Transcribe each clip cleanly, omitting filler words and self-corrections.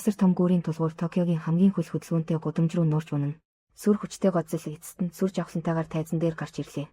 Асар том гүүрийн тулгуур Токиогийн хамгийн хөл хөдөлгөөнтэй гудамж руу нуурч унана. Сүр хүчтэй годзэл эцэст нь сүр жавхлантайгаар тайзан дээр гарч ирлээ.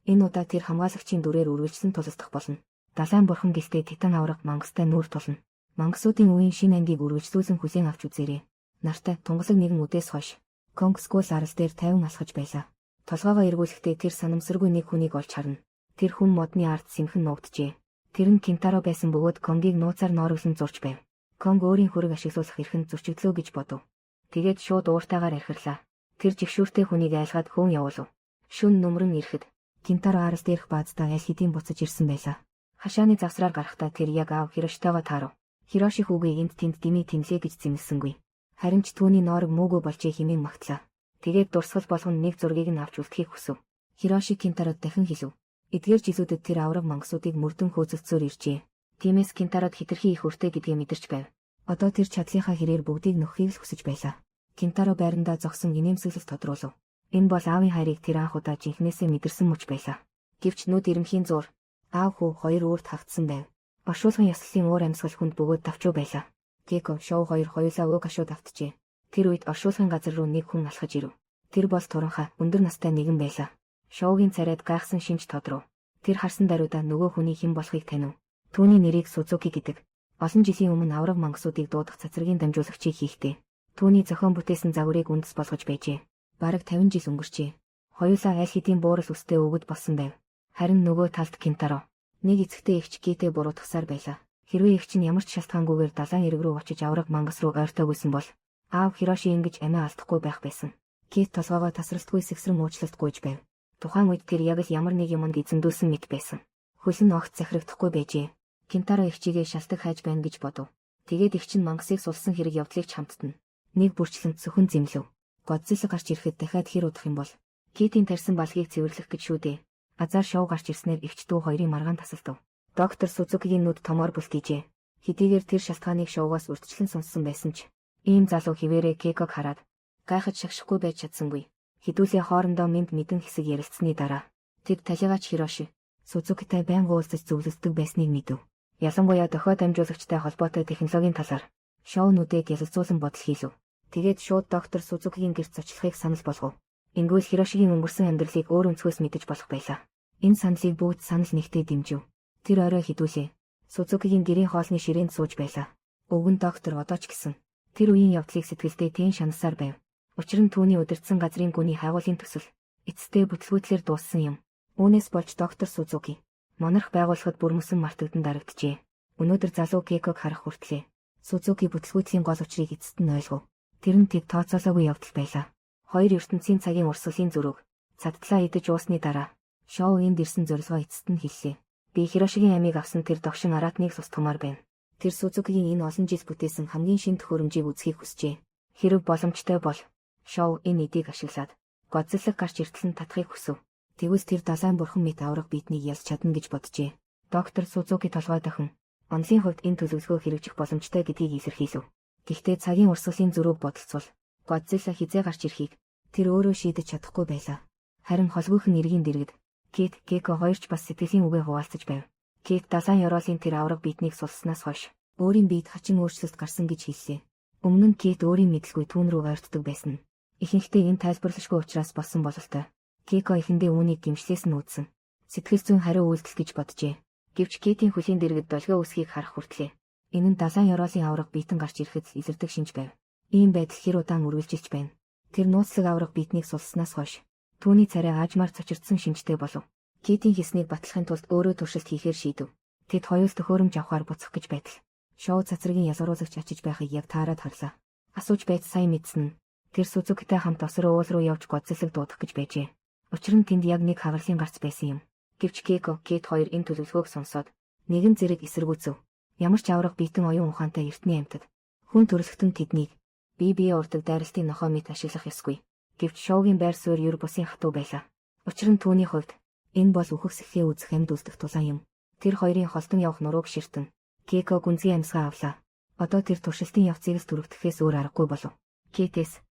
Энэ удаа тэр хамгаалагчийн дүрээр үргэлжлэн тулсдах болно. Далайн бурхан гэлтэй титан авраг мангастай нүүр тулна. Мангасуудын үеийн шинэ ангийг үргэлжлүүлэн хүлээн авч үзээрэй. Нартай тунгалаг нэгэн үдээс хойш Конг Скул арал дээр 50 алхаж байлаа. Толгоогоо эргүүлэхдээ тэр санамсаргүй нэг хүнийг олж харна. Тэр хүн модны ард сэмхэн нуугджээ. Тэр нь Кинтаро байсан бөгөөд Конгийг нууцаар ноороглон зурж байв. Конг өөрийн хүрэг ашиглуулах эрхэнд зөрчигдлөө гэж бодов. Тэгээд шууд ууртаагаар архирлаа. Тэр жигшүүртэй хүнийг айлгаад хөөн явуулав. Шүн нүмрэн ирэхэд Кинтаро арал дээрх бааздаа аль хэдийн буцаж ирсэн байлаа. Хашааны завсраар гарахдаа тэр яг аав Хирошитойгоо таарав. Хироши хүүгээ энд тэнд дими тэмлээ гэж зэмлсэнгүй. Харин ч түүний ноорог муугүй болжээ хэмээн магтлаа. Тэгээд дурсгал болгон нэг зургийг нь авч үлдэхийг хүсв. Хироши Кинтарод дахин хэлв. Эдгээр жилүүдэд тэр авраг мангасуудыг мөрдөн хөөцөлцөөр иржээ. Тиймээс Кинтарод хэтэрхий их өртөө гэдгээ мэдэрч байв. Одоо тэр чадлынхаа хэрээр бүгдийг нөхөхийг л хүсэж байлаа. Кинтаро байрандаа зогсон инээмсэглэл тодруулав. Энэ бол аавын хайрыг тэр анх удаа жинхнээсээ мэдэрсэн мөч байлаа. Гэвч нүд ирэмхийн зур аав хүү хоёр өөрт хавтсан байв. Оршуулгын яслалын уур амьсгал хүнд бөгөөд давчуу байлаа. Кеко шоу хоёр хоёулаа өг ашууд автжээ. Тэр үед оршуулгын газар руу нэг хүн алхаж ирэв. Тэр бол туранхай өндөр настай нэгэн байлаа. Шоугийн царайд гайхсан шинж тодров. Тэр харсан даруйдаа нөгөө хүний хэн болохыг танив. Түүний нэрийг Сузуки гэдэг. Олон жилийн өмнө авраг мангасуудыг дуудах цацрагийн дамжуулагчийг хийхдээ. Түүний зохион бүтээсэн загварыг үндэс болгож байжээ. Бараг 50 жил өнгөрчээ. Хоёулаа аль хэдийн буурал үстэй өгöd болсон байв. Харин нөгөө талд Кинтаро нэг эцэгтэй эгч Гитэ буруутгасаар байлаа. Хэрвээ эгч нь ямар ч шалтгаангүйгээр далайн эрэг рүү очиж авраг мангас руу ойртойгүйсэн бол аав Хироши ингэж амиа алдахгүй байх байсан. Гит толгоогоо тасралтгүй сэгсрэн уучлалт гуйж байв. Тухайн үед тэр яг л ямар нэг юмд эзэмдүүлсэн мэт байсан. Хөл нь огт захирагдахгүй байжээ. Кинтаро эгчигээ шалтак хайж байна гэж бодов. Тэгээд эгч нь мангасыг сулсан хэрэг явдлыг ч хамттана. Нэг бүрчлэн зөвхөн зэмлэв. Годзилла гарч ирэхэд дахиад хэр удах юм бол Китийн тарьсан балгийг цэвэрлэх гэж шүү дээ. Азар шоу гарч ирснээр эгч дүү хоёрын маргаан тасалдав. Доктор Сузукигийн нүд томоор бүлтийжээ. Хэдийгээр тэр шалтгааныг шоугоос урьдчилан сонссон байсан ч ийм залуу хിവэрэ Кеког хараад гайхаж шагшихгүй байж чадсангүй. Хідүүлээ хоорондоо мэдэн хэсэг ярилцсны дараа тэд талигаач Хироши Сузукитай байнга уулзаж зөвлөсдөг байсныг мэдв. Ялангуяа дохио дамжуулагчтай холбоотой технологийн талаар шоунуудыг ялалзуулан бодол хийлв. Тэгээд шууд доктор Сузукигийн гэрт зочлохыг санал болгов. Ингэвэл Хирошигийн өнгөрсөн амьдралыг өөр өнцгөөс мэдэж болох байлаа. Энэ саналыг бүгд санал нэгтээ дэмжив. Тэр орой хідүүлээ. Сузукигийн гэрийн хоолны ширээнд сууж байлаа. Өвгөн доктор одоо ч гэсэн тэр үеийн явдлыг сэтгэлдээ тэн шанасаар байв. Учир нь түүний удирдсан газрын гүний хайгуулын төсөл эцэстээ бүтлгүүтлэр дууссан юм. Үүнээс болж доктор Сузуки монарх байгуулахад бүрмөсөн мартагдан дарагджээ. Өнөөдөр залуу Кеког харах хүртлээ Сузуки бүтлгүүтлийн гол учрыг эцэст нь ойлгов. Тэр нь тэд тооцоолоогүй явдал байлаа. Хоёр ертөнцийн цагийн урсгалын зөрүүг цадтлаа идэж уусны дараа шоу энд ирсэн зорилгоо эцэст нь хэллээ. Би Хирошигийн амийг авсан тэр догшин аратныг сустгамаар байна. Тэр Сузукигийн энэ олон жил бүтээсэн хамгийн шинэ төхөөрөмжийг үзхийг хүсжээ. Хэрэг боломжтой бол шоу энэ эдийг ашиглаад Годзиллаг гарч иртэл нь татахыг хүсв. Тэгвэл тэр далайн бурхан мэт авраг биетнийг ялж чадна гэж боджээ. Доктор Сузуки толгой дахин онлын хувьд энэ төлөвлөгөө хэрэгжих боломжтой гэдгийг илэрхийлв. Гэхдээ цагийн урсгалын зөрүүг бодолцвол Годзилла хизээ гарч ирэхийг тэр өөрөө шийдэж чадахгүй байлаа. Харин холбоохон иргэн дэргэд Кит Кеко хоёрч бас сэтгэлийн үгээ хуваалцаж байв. Кит далайн ёроолын тэр авраг биетнийг сулснаас хойш өөрийн биед хачин өөрчлөлт гарсан гэж хэллээ. Өмнө нь Кит өөрийн мэдлгүй түүн рүү ойртдог байсан. Ихэнхдээ энэ тайлбарлашгүй учраас болсон бололтой. Кеко эхэндээ үүнийг гимшлээс нь үүдсэн. Сэтгэл зүйн хариу үйлдэл гэж боджээ. Гэвч Китийн хөлийн дэргэд долгио үсгийг харах хүртлээ энэ нь далайн ёроолын авраг биетэн гарч ирэхэд илэрдэг шинж байв. Ийм байдал хэр удаан үргэлжилж байна. Тэр нууцлаг авраг биетнийг сулснаас хойш түүний царай аажмаар цочирдсан шинжтэй болов. Китийн хийснийг батлахын тулд өөрөө туршилт хийхээр шийдэв. Тэд хоёул төхөөрөмж авахар буцах гэж байтал шоу цацрагийн ялгаруулагч очиж байхыг яг таарад харлаа. Асууж байц сайн мэдсэн нь тэр Сузукитай хамт осроо уул руу явж Годзиллаг дуудах гэж байжээ. Учир нь тэнд яг нэг хагарлын гарц байсан юм. Гэвч Кеко Кит хоёр энэ төлөвлөгөөг сонсоод нэгэн зэрэг эсэргүүцэв. Ямар ч авраг биетэн оюун ухаантай эртний амьтад хүн төрөлхтөн тэднийг бие урдаг дайралтын нохой мэт ашиглах ёсгүй. Гэвч шоугийн байр суурь юр бусын хатуу байлаа. Учир нь түүний хувьд энэ бол үхэх сэхээ үзэх амьд үлдэх тулаан юм. Тэр хоёрын холдон явах нурууг ширтэн Кеко гүнзгий амьсгаа авлаа. Одоо тэр туршилтын явцыг л түрэгдэхээс өөр аргагүй болов. Китээс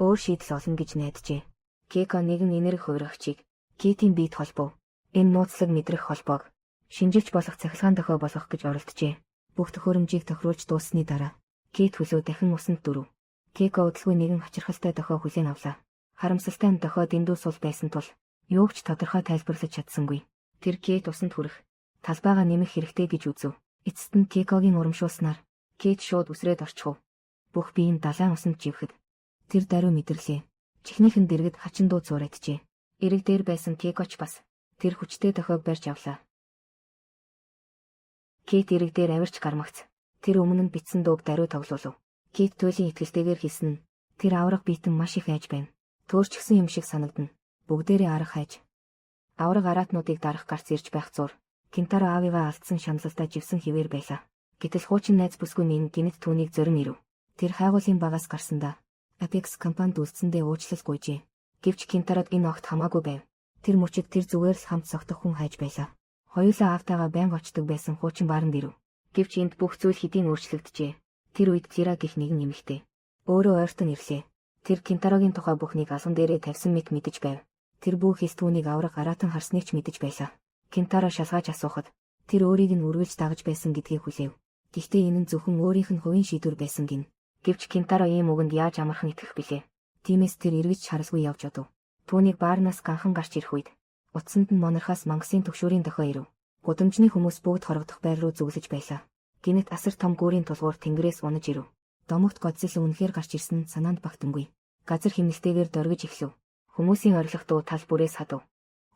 өөр шийдэл олно гэж найджээ. Кеко нэгэн энерги хувирагчийг Китийн биед холбов. Энэ нууцлаг мэдрэх холбоог шинжилж болох цахилгаан дохио болгох гэж оролджээ. Бүх төхөөрөмжийг тохируулж дууссаны дараа Кейт хөлөө дахин усанд дөрөв. Кейко удалгүй нэгэн хачирхалтай дохио хүлээн авлаа. Харамсалтай нь дохио дэндүү сул байсан тул юуг ч тодорхой тайлбарлаж чадсангүй. Тэр Кейт усанд хүрэх талбайгаа нэмэх хэрэгтэй гэж үзв. Эцэст нь Кейкогийн урамшуулснаар Кейт шууд үсрээд орчихов. Бүх бие нь далайн усанд живхэд тэр даруй мэдэрлээ. Чихнийхэн дэргэд хачин дуу зуурайджээ. Эрэг дээр байсан Кейкоч бас тэр хүчтэй дохиог барьж авлаа. Кейт эрэг дээр авирч гармагц. Тэр өмнө нь битсэн дууг даруй тоглуулв. Кейт туйлын итгэлтэйгээр хэлсэн нь тэр авраг биетэн маш их айж байна. Төөрчгсөн юм шиг санагдана. Бүгдээрээ арга хайж. Авраг араатнуудыг дарах гарц ирж байх зур. Кентаро аавыгаа алдсан шаналлаа живсэн хിവэр байлаа. Гэтэл хуучин найз бүсгүй нэг гинэт түүнийг зорин ирэв. Тэр хайгуулын багаас гарсандаа Apex компанид үлдсэндээ уучлал гуйжээ. Гэвч Кентарод энэ огт хамаагүй байв. Тэр мөчид тэр зүгээр л хамт согтох хүн хайж байлаа. Хоёулаа аавтайгаа байнга очдог байсан хуучин бааранд ирэв. Гэвч энд бүх зүйл хэдийн өөрчлөгдөжээ. Тэр үед Кира гэх нэгэн эмэгтэй өөрөө ойртон ирлээ. Тэр Кентарогийн тухай бүхнийг алган дээрээ тавьсан мэт мэдэж байв. Тэр бүхээс түүнийг авраг араатан харсныг ч мэдэж байлаа. Кентаро шалгаж асуухад тэр өөрийг нь үргэлж дагаж байсан гэдгийг хүлээв. Гэхдээ энэ нь зөвхөн өөрийнх нь хувийн шийдвэр байсан гин. Гэвч Кентаро ийм үгэнд яаж амархан итгэх билээ. Тиймээс тэр эргэж харалгүй явж одов. Түүнийг баарнаас ганхан гарч ирэх үед утсанд нь монархаас мангасын төгшөөрийн дохио ирэв. Гудамжны хүмүүс бүгд хорогдох байр руу зүглэж байлаа. Гинэт асар том гүүрийн тулгуур тэнгэрээс унаж ирэв. Домогт Годзилла үнэхээр гарч ирсэн нь санаанд багтангүй. Газар хэмнэлтэйгээр доргиж эхлэв. Хүмүүсийн орилох дуу тал бүрээс хадав.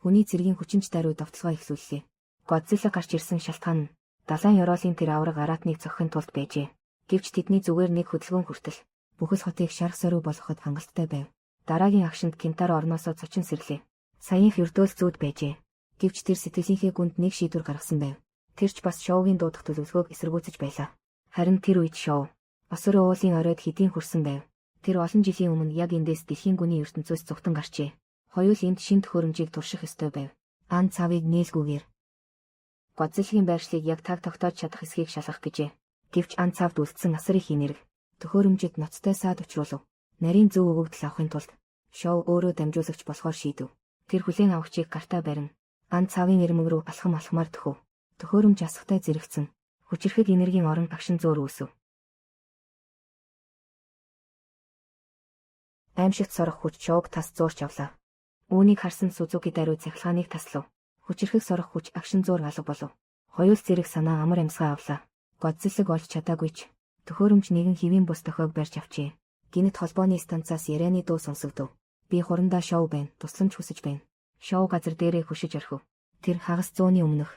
Хүний цэргийн хүчинч даруй довтлогоо эхлүүллээ. Годзилла гарч ирсэн шалтгаан нь далайн ёроолын тэр авраг араатныг зохихын тулд байжээ. Гэвч тэдний зүгээр нэг хөдөлгөөн хүртэл бүхэл хотыг шарх сорив болгоход хангалттай байв. Дараагийн агшинд Кентаро орноосоо цочин сэрлээ. Саяын Фьордоос зүүд байжээ. Гэвч тэр сэтгэлийнхээ гүнд нэг шийдвэр гаргасан байв. Тэр ч бас шоугийн дуудах төлөвлөгөөг эсэргүүцэж байлаа. Харин тэр үед шоу Осоро уулын оройд хэдийн хүрсэн байв. Тэр олон жилийн өмнө яг эндээс дэлхийн гүний ертөнцөөс зүгтэн гарчээ. Хоёул энд шин төхөөрөмжийг турших ёстой байв. Ан цавыг нээлгүйгээр Годзиллагын байршлыг яг таг тогтоож чадах эсхийг шалгах гэжээ. Гэвч ан цавд үлдсэн асар их энерги төхөөрөмжид ноцтой саад учруулав. Нарийн зөв өгөгдөл авахын тулд шоу өөрөө дамжуулагч болохоор шийдэв. Тэр хүлээн авахчийг гартаа барин ан цавын ирмэг рүү алхам алхмаар төхөв. Төхөөрөмж асахтай зэрэгцэн хүчирхэг энергийн орон агшин зөөр үүсв. Аимшигт сорох хүч шоуг тас зуурч авлаа. Үүнийг харсан Сузуки даруй цахилгааныг таслав. Хүчирхэг сорох хүч агшин зуур алга болов. Хоёул зэрэг санаа амар амьсгаа авлаа. Годзиллаг олж чадаагүй ч төхөөрөмж нэгэн хэвийн бус дохиог барьж авчээ. Гинэт холбооны станцаас ярианы дуу сонсогдов. Би хурандаа шоу байна, тусламж хүсэж байна. Шоу газар дээрээ хөшиж орхив. Тэр хагас зууны өмнөх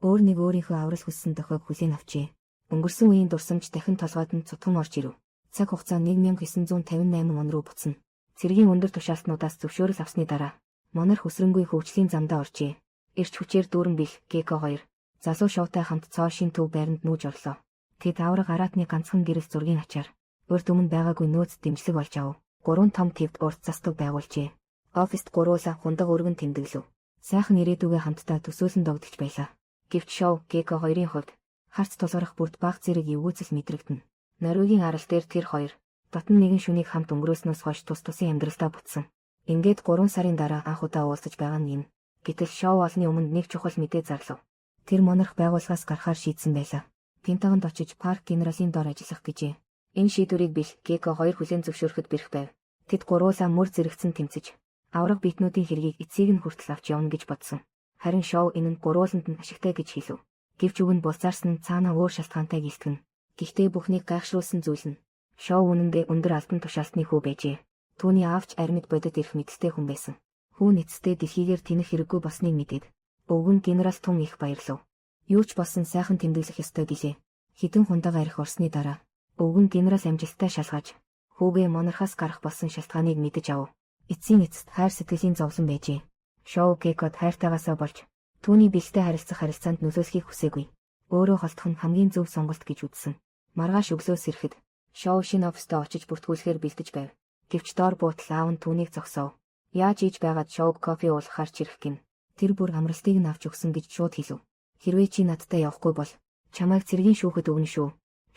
өөр нэг өөрийнхөө аврал хүссэн дохиог хүлээн авчээ. Өнгөрсөн үеийн дурсамж дахин толгойд нь цутган орж ирэв. Цаг хугацаа 1958 он руу буцна. Цэргийн өндөр тушаалтнуудаас зөвшөөрөл авсны дараа монарх өсрөнгүй хөгжлийн замдаа оржээ. Ирч хүчээр дүүрэн бил Геко 2 залуу шоутай хамт цоо шин төв байранд нүүж орлоо. Тэд авраг араатны ганцхан гэрэл зургийн ачаар урд өмнө байгаагүй нөөц дэмжлэг олж авав. 3 том твд урт застаг байгуулжээ. Оффист гуруула хундаг өргөн тэмдэглэв. Сайхан ирээдүгээ хамтдаа төсөөлөн догдож байлаа. Гэвч шоу Геко 2-ын хувьд харц тулгарах бүрт баг зэрэг эвгүүцэл мэдрэгдэнэ. Норигийн арал дээр тэр хоёр дотн нэгэн шүнийг хамт өнгөрөөснөөс хойш тус тусын амьдралдаа бутсан. Ингээд 3 сарын дараа анх удаа уулзаж байгаа нь юм. Гэтэл шоу олны өмнө нэг чухал мэдээ зарлав. Тэр монарх байгууллагаас гарахаар шийдсэн байлаа. Пентагонд очиж парк генералын доор ажиллах гэжээ. Энэ шийдвэрийг бил Геко 2 хүлээн зөвшөөрөхөд бэрх байв. Тэд гуруулаа мөр зэрэгцэн тэмцэж авраг биетнүүдийн хэргийг эцсийг нь хүртэл авч явна гэж бодсон. Харин шоу энэ нь гурууланд нь ашигтай гэж хэлв. Гэвч үг нь булзаарсан нь цаанаа өөр шалтгаантай гэлтгэн. Гэхдээ бүхнийг гайхшруулсан зүйл нь шоу үнэндээ өндөр албан тушаалтны хүү байжээ. Түүний аавч армид бодит ирэх мэдтэй хүн байсан. Хүүн эцэстээ дэлхийгээр тэнэх хэрэггүй болсныг мэдээд өвгөн генерал тун их баярлав. Юу ч болсон сайхан тэмдэглэх ёстой гэлээ. Хідэн хундагаа арих орсны дараа өвгөн генерал амжилттай шалгаж хүүгээ монархаас гарах болсон шалтгааныг мэдэж ав. Эцсийн эцэст хайр сэтгэлийн зовлон байжээ. Шоу Гекод хайртайгаасаа болж түүний бэлтэй харилцах харилцаанд нөлөөлөхийг хүсээгүй. Өөрөө холдох нь хамгийн зөв сонголт гэж үзсэн. Маргааш өглөөс ирэхэд шоу шинэ оффистоо очиж бүртгүүлэхээр бэлдэж байв. Гэвч доор буутал аав нь түүнийг зогсов. Яаж ийж байгаад шоуг кофе уулгахаар чирэх гин. Тэр бүр амралтыг нь авч өгсөн гэж шууд хэлв. Хэрвээ чи надтай явахгүй бол чамайг цэргийн шүүхэд өгнө шүү.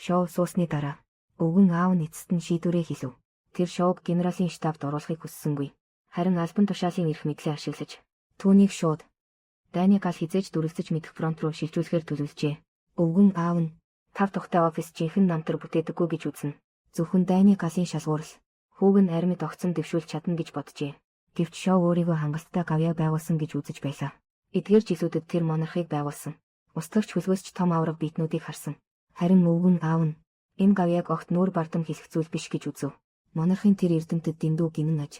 Шоу суусны дараа өвгөн аав нь эцэст нь шийдвэрээ хэлв. Тэр шоуг генералын штабд оруулахыг хүссэнгүй. Харин албан тушаалын эрх мэдлээ ашиглаж түүнийг шууд дайны гал хизээж дүрэлцэж мэдэх фронт руу шилжүүлэхээр төлөвлөжээ. Өвгөн аав нь Тав тухтай офис жинхэнэ намтар бүтээдэггүй гэж үзнэ. Зөвхөн дайны гасын шалгуурал. Хүүг нь армид огцом дэвшүүлж чадна гэж боджээ. Гэвч Шоу өөрийгөө хангалттай гавьяа байгуулсан гэж үзэж байлаа. Эдгээр жилүүдэд тэр монархийг байгуулсан. Устгагч хөлгөөсч том авраг биетнүүдийг харсан. Харин өвөг нь аав нь энэ гавьяаг огт нүүр бардам хийх зүйл биш гэж үзв. Монархын тэр эрдэмтэд дэндүү гинэн аж.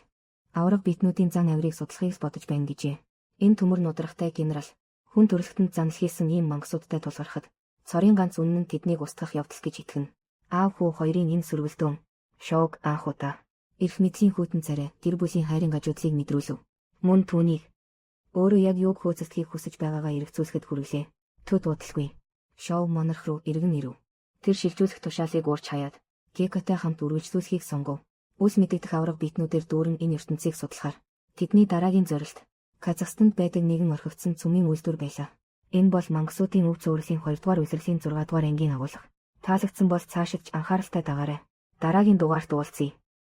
Авраг биетнүүдийн зан авирыг судлахыг бодож байна гэжээ. Энэ төмөр нудрахтай генерал хүн төрөлхтөнд занл хийсэн ийм мангасуудтай тулгархад цорын ганц үнэн нь тэднийг устгах явдал гэж итгэнэ. Аав хүү хоёрын энэ сөргөлдөөн Шоуг анх удаа эрх мэдлийн хүйтэн царай гэр бүлийн хайрын гажуудлыг мэдрүүлв. Мөн түүнийг өөрөө яг юуг хөөцөлдөхийг хүсэж байгаагаа эргцүүлэхэд хүргэлээ. Төд удалгүй. Шоу монарх руу эргэн ирэв. Тэр шилжүүлэх тушаалыг уурч хаяад Гекатай хамт үргэлжлүүлэхийг сонгов. Үс мэдэгдэх авраг биетнүүдээр дүүрэн энэ ертөнцийг судлахаар тэдний дараагийн зорилт Казахстанд байдаг нэгэн орхигдсон цөмийн үйлдвэр байлаа. Энэ бол мангасуудын өв цөөрлийн 2 дугаар улирлын 6 дугаар ангийн агуулга. Таалагдсан бол цаашидч анхааралтай дагаарай. Дараагийн дугаарт уулзъя.